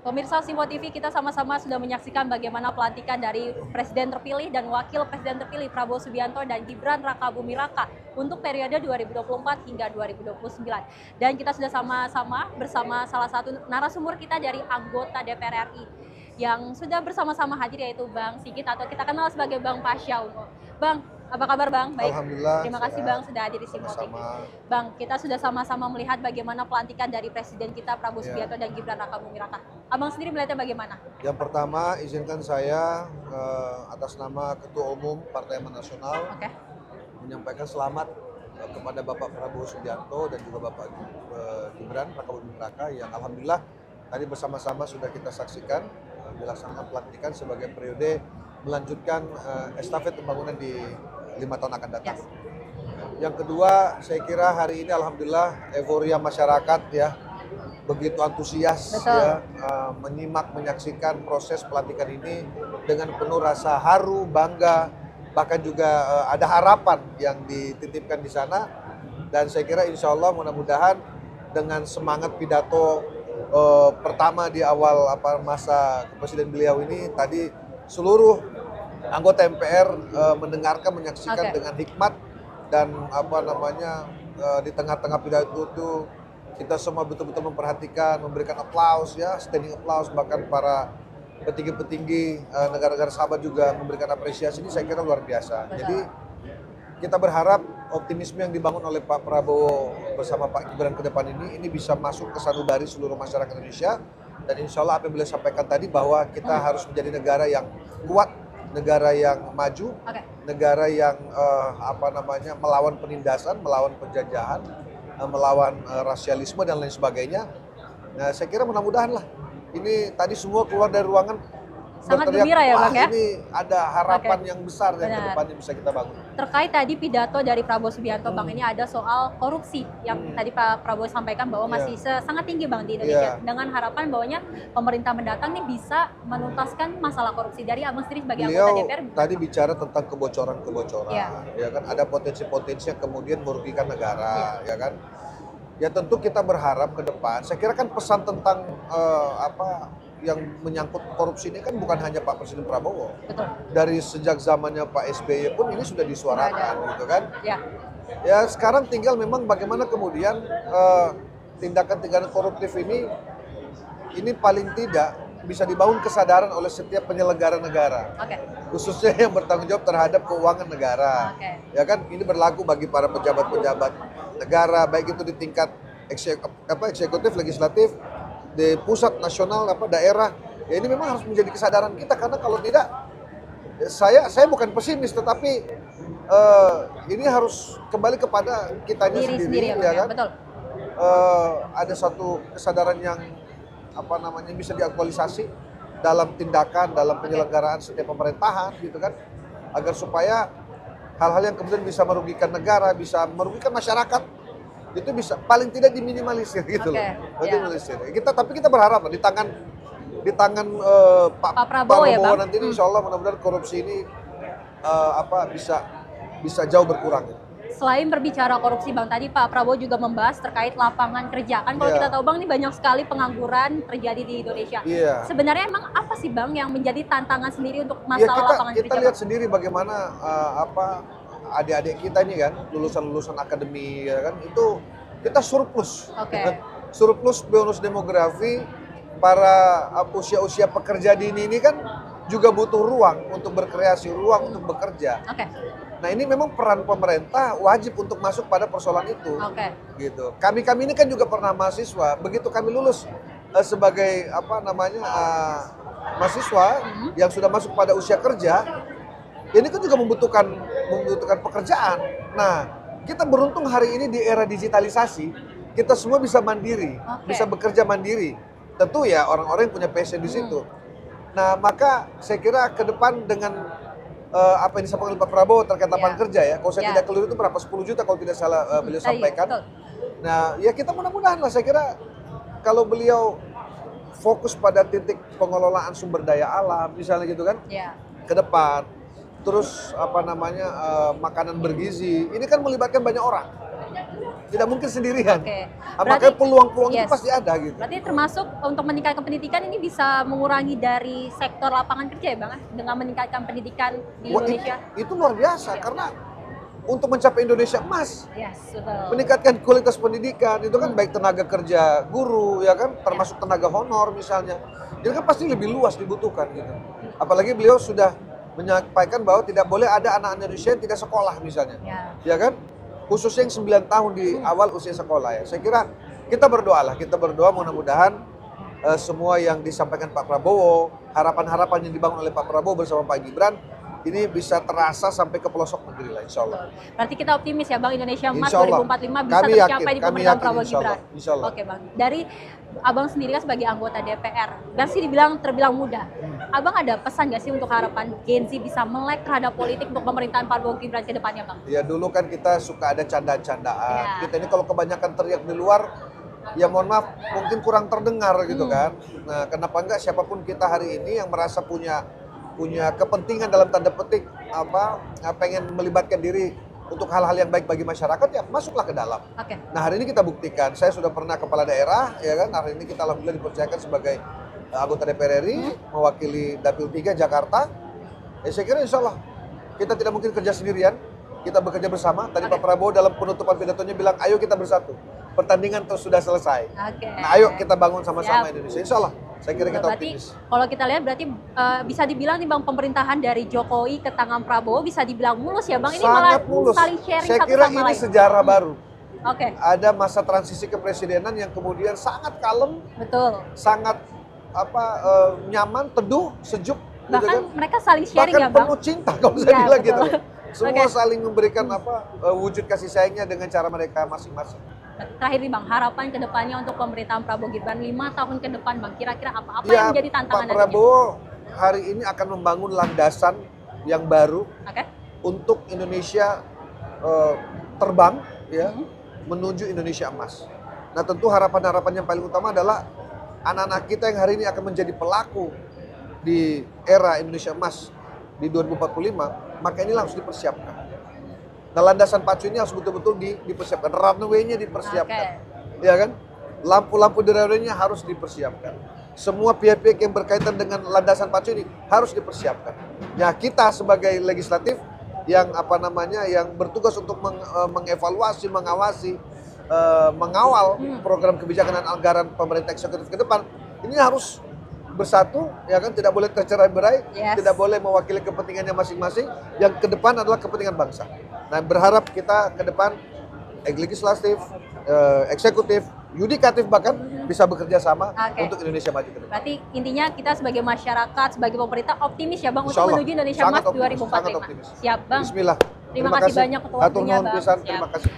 Pemirsa Simpo TV, kita sama-sama sudah menyaksikan bagaimana pelantikan dari Presiden terpilih dan Wakil Presiden terpilih Prabowo Subianto dan Gibran Rakabuming Raka untuk periode 2024 hingga 2029. Dan kita sudah sama-sama bersama salah satu narasumber kita dari anggota DPR RI yang sudah bersama-sama hadir, yaitu Bang Sigit atau kita kenal sebagai Bang Pasha Ungu. Bang, apa kabar Bang? Baik. Alhamdulillah. Terima kasih Bang sudah hadir di Simpo TV. Bang, kita sudah sama-sama melihat bagaimana pelantikan dari Presiden kita Prabowo Subianto dan Gibran Rakabuming Raka. Abang sendiri melihatnya bagaimana? Yang pertama, izinkan saya atas nama Ketua Umum Partai Amanat Nasional menyampaikan selamat kepada Bapak Prabowo Subianto dan juga Bapak Gibran Rakabuming Raka yang alhamdulillah tadi bersama-sama sudah kita saksikan dilaksanakan pelantikan sebagai periode melanjutkan estafet pembangunan di 5 tahun akan datang. Yes. Yang kedua, saya kira hari ini alhamdulillah euforia masyarakat ya begitu antusias. Betul. Ya menyimak menyaksikan proses pelantikan ini dengan penuh rasa haru, bangga, bahkan juga ada harapan yang dititipkan di sana. Dan saya kira insya Allah mudah-mudahan dengan semangat pidato pertama di awal masa Presiden beliau ini tadi seluruh anggota MPR mendengarkan, menyaksikan dengan hikmat dan di tengah-tengah pidato itu kita semua betul-betul memperhatikan, memberikan aplaus ya, standing applause, bahkan para petinggi-petinggi negara-negara sahabat juga memberikan apresiasi. Ini saya kira luar biasa. Betul. Jadi kita berharap optimisme yang dibangun oleh Pak Prabowo bersama Pak Gibran ke depan ini bisa masuk ke sanubari seluruh masyarakat Indonesia. Dan insya Allah apa yang beliau sampaikan tadi bahwa kita harus menjadi negara yang kuat, negara yang maju, negara yang melawan penindasan, melawan penjajahan, melawan rasialisme dan lain sebagainya. Nah, saya kira mudah-mudahan lah ini tadi semua keluar dari ruangan sangat gembira ya Bang ya? Ini ada harapan yang besar yang ke depannya bisa kita bangun. Terkait tadi pidato dari Prabowo Subianto Bang, ini ada soal korupsi yang tadi Pak Prabowo sampaikan bahwa masih sangat tinggi Bang di Indonesia. Dengan harapan bahwanya pemerintah mendatang nih bisa menuntaskan masalah korupsi. Dari Abang sendiri sebagai anggota DPR. Tadi bicara tentang kebocoran-kebocoran, ya kan, ada potensi-potensi yang kemudian merugikan negara, ya kan. Ya tentu kita berharap ke depan. Saya kira kan pesan tentang yang menyangkut korupsi ini kan bukan hanya Pak Presiden Prabowo. Betul. Dari sejak zamannya Pak SBY pun ini sudah disuarakan gitu kan. Ya. Ya sekarang tinggal memang bagaimana kemudian tindakan-tindakan koruptif ini paling tidak bisa dibangun kesadaran oleh setiap penyelenggara negara. Khususnya yang bertanggung jawab terhadap keuangan negara. Ya kan, ini berlaku bagi para pejabat-pejabat negara, baik itu di tingkat eksekutif, legislatif, di pusat, nasional, daerah. Ya ini memang harus menjadi kesadaran kita, karena kalau tidak, saya bukan pesimis, tetapi ini harus kembali kepada kitanya sendiri ya kan. Betul. Ada satu kesadaran yang bisa diaktualisasi dalam tindakan, dalam penyelenggaraan setiap pemerintahan gitu kan, agar supaya hal-hal yang kemudian bisa merugikan negara, bisa merugikan masyarakat, itu bisa paling tidak diminimalisir gitu loh. Diminimalisir. Tapi kita berharap di tangan Pak Prabowo ya, nanti ini insya Allah mudah-mudahan korupsi ini bisa jauh berkurang. Selain berbicara korupsi Bang, tadi Pak Prabowo juga membahas terkait lapangan kerja. Kan kalau kita tahu Bang, ini banyak sekali pengangguran terjadi di Indonesia. Sebenarnya emang apa sih Bang yang menjadi tantangan sendiri untuk masalah lapangan kerja? Kita lihat sendiri bagaimana adik-adik kita ini kan, lulusan akademi ya kan, itu kita surplus. Surplus bonus demografi, para usia-usia pekerja dini ini kan juga butuh ruang untuk berkreasi, ruang untuk bekerja. Nah ini memang peran pemerintah wajib untuk masuk pada persoalan itu. Gitu. Kami ini kan juga pernah mahasiswa. Begitu kami lulus sebagai mahasiswa yang sudah masuk pada usia kerja, ini kan juga membutuhkan pekerjaan. Nah kita beruntung hari ini di era digitalisasi, kita semua bisa mandiri, bisa bekerja mandiri. Tentu ya orang-orang yang punya passion di situ. Nah maka saya kira ke depan dengan apa yang disampaikan oleh Pak Prabowo terkait lapangan kerja ya, kalau saya tidak keliru itu berapa 10 juta kalau tidak salah beliau sampaikan. Nah ya kita mudah-mudahan lah, saya kira kalau beliau fokus pada titik pengelolaan sumber daya alam misalnya gitu kan, ke depan, terus makanan bergizi, ini kan melibatkan banyak orang. tidak mungkin sendirian. Oke. Makanya peluang-peluang itu yes. pasti ada gitu. Berarti termasuk untuk meningkatkan pendidikan ini bisa mengurangi dari sektor lapangan kerja ya Bang, dengan meningkatkan pendidikan di Indonesia? Itu luar biasa karena untuk mencapai Indonesia emas, Yes, betul. meningkatkan kualitas pendidikan itu kan baik tenaga kerja guru ya kan, termasuk tenaga honor misalnya. Itu kan pasti lebih luas dibutuhkan gitu. Apalagi beliau sudah menyampaikan bahwa tidak boleh ada anak Indonesia yang tidak sekolah misalnya. Ya kan? Khususnya yang 9 tahun di awal usia sekolah ya. Saya kira kita berdoa mudah-mudahan semua yang disampaikan Pak Prabowo, harapan-harapan yang dibangun oleh Pak Prabowo bersama Pak Gibran ini bisa terasa sampai ke pelosok negeri lah, insya Allah. Berarti kita optimis ya Bang, Indonesia Emas Insya Allah. 2045 bisa Kami tercapai yakin, di pemerintahan Prabowo Gibran. Insya Allah. Oke Bang, dari Abang sendiri kan sebagai anggota DPR, masih terbilang muda. Abang ada pesan nggak sih untuk harapan Gen Z bisa melek terhadap politik untuk pemerintahan Prabowo Gibran ke depannya Bang? Ya dulu kan kita suka ada candaan-candaan. Ya. Kita ini kalau kebanyakan teriak di luar, ya mohon maaf mungkin kurang terdengar gitu kan. Nah kenapa enggak siapapun kita hari ini yang merasa punya kepentingan dalam tanda petik pengen melibatkan diri untuk hal-hal yang baik bagi masyarakat ya masuklah ke dalam. Oke. Nah hari ini kita buktikan, saya sudah pernah kepala daerah ya kan, hari ini kita alhamdulillah dipercayakan sebagai anggota DPR RI mewakili Dapil 3 Jakarta. Ya saya kira insya Allah kita tidak mungkin kerja sendirian, kita bekerja bersama. Tadi Pak Prabowo dalam penutupan pidatonya bilang ayo kita bersatu, pertandingan terus sudah selesai. Nah ayo kita bangun sama-sama Indonesia, insya Allah. Saya kira kita berarti, optimis. kalau kita lihat berarti bisa dibilang nih Bang, pemerintahan dari Jokowi ke tangan Prabowo bisa dibilang mulus ya Bang. Ini sangat malah mulus. saling sharing Saya satu kira sama ini lain. sejarah baru. Oke. Ada masa transisi kepresidenan yang kemudian sangat kalem, Betul. sangat nyaman, teduh, sejuk. Bahkan gitu kan? mereka saling sharing Bahkan ya Bang. penuh cinta kalau saya Iya, bilang betul. gitu. Semua Oke. saling memberikan wujud kasih sayangnya dengan cara mereka masing-masing. Terakhir nih Bang, harapan ke depannya untuk pemerintahan Prabowo Gibran 5 tahun ke depan Bang, kira-kira apa Ya, yang menjadi tantangan Pak Prabowo hari ini akan membangun landasan yang baru Oke. untuk Indonesia terbang ya menuju Indonesia emas. Nah tentu harapan-harapan yang paling utama adalah anak-anak kita yang hari ini akan menjadi pelaku di era Indonesia emas di 2045, maka inilah harus dipersiapkan. Nah landasan pacu ini harus betul-betul dipersiapkan, runway-nya dipersiapkan, ya kan? Lampu-lampu di runway-nya harus dipersiapkan. Semua pihak-pihak yang berkaitan dengan landasan pacu ini harus dipersiapkan. Ya kita sebagai legislatif yang yang bertugas untuk mengevaluasi, mengawasi, mengawal program kebijakan dan anggaran pemerintah eksekutif ke depan, ini harus bersatu, ya kan, tidak boleh tercerai-berai, tidak boleh mewakili kepentingannya masing-masing. Yang ke depan adalah kepentingan bangsa. Nah, berharap kita ke depan legislatif, eksekutif, yudikatif bahkan bisa bekerja sama untuk Indonesia maju ke depan. Berarti intinya kita sebagai masyarakat, sebagai pemerintah optimis ya Bang untuk Insya Allah, menuju Indonesia sangat Emas optimis, 2045. sangat optimis. Siap Bang. Bismillah. Terima kasih banyak untuk waktunya Bang. Terima kasih.